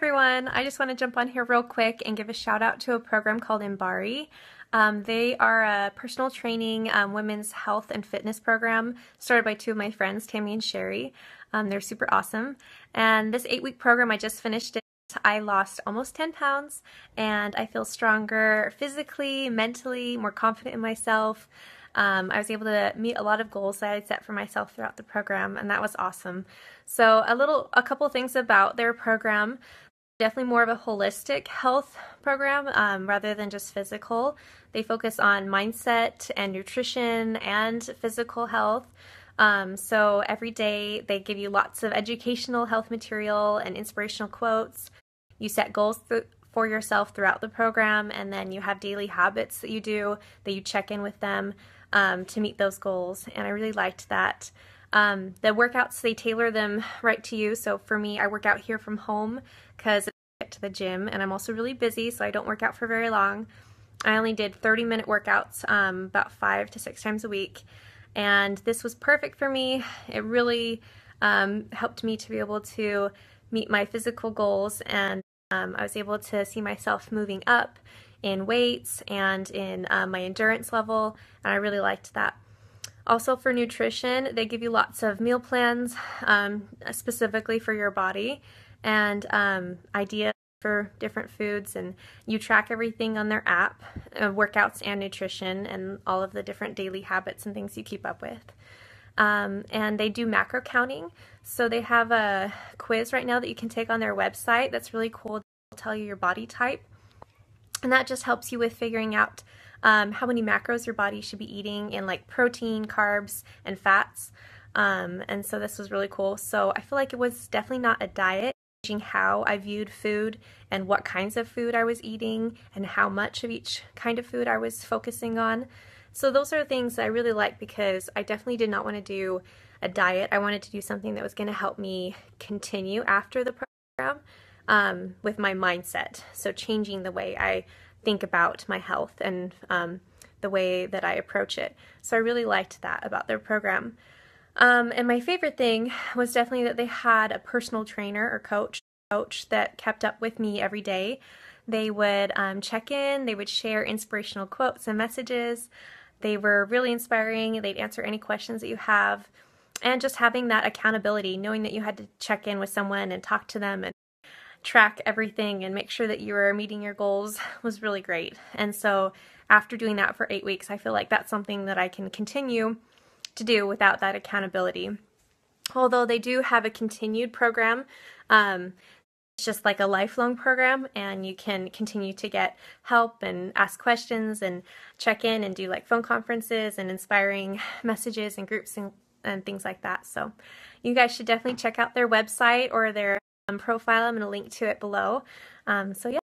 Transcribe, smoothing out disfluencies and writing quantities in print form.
Everyone, I just want to jump on here real quick and give a shout out to a program called Embari. They are a personal training women's health and fitness program started by two of my friends, Tammy and Sherry. They're super awesome. And this 8-week program, I just finished it. I lost almost 10 pounds and I feel stronger physically, mentally, more confident in myself. I was able to meet a lot of goals that I had set for myself throughout the program, and that was awesome. So a couple things about their program. Definitely more of a holistic health program rather than just physical. They focus on mindset and nutrition and physical health. So every day they give you lots of educational health material and inspirational quotes. You set goals for yourself throughout the program, and then you have daily habits that you do, that you check in with them to meet those goals. And I really liked that. The workouts, they tailor them right to you. So for me, I work out here from home because I get to the gym, and I'm also really busy, so I don't work out for very long. I only did 30-minute workouts about 5 to 6 times a week, and this was perfect for me. It really helped me to be able to meet my physical goals, and I was able to see myself moving up in weights and in my endurance level, and I really liked that. Also for nutrition, they give you lots of meal plans specifically for your body and ideas for different foods, and you track everything on their app, workouts and nutrition and all of the different daily habits and things you keep up with. And they do macro counting, so they have a quiz right now that you can take on their website that's really cool. They'll tell you your body type, and that just helps you with figuring out how many macros your body should be eating in like protein, carbs, and fats. And so this was really cool. So I feel like it was definitely not a diet, changing how I viewed food and what kinds of food I was eating and how much of each kind of food I was focusing on. So those are things that I really like, because I definitely did not want to do a diet. I wanted to do something that was going to help me continue after the program with my mindset. So changing the way I think about my health and the way that I approach it. So I really liked that about their program. And my favorite thing was definitely that they had a personal trainer or coach that kept up with me every day. They would check in, they would share inspirational quotes and messages. They were really inspiring. They'd answer any questions that you have. And just having that accountability, knowing that you had to check in with someone and talk to them and track everything and make sure that you were meeting your goals was really great. And so after doing that for 8 weeks, I feel like that's something that I can continue to do without that accountability. Although they do have a continued program, it's just like a lifelong program, and you can continue to get help and ask questions and check in and do like phone conferences and inspiring messages and groups and things like that. So you guys should definitely check out their website or their profile. I'm going to link to it below. So yeah.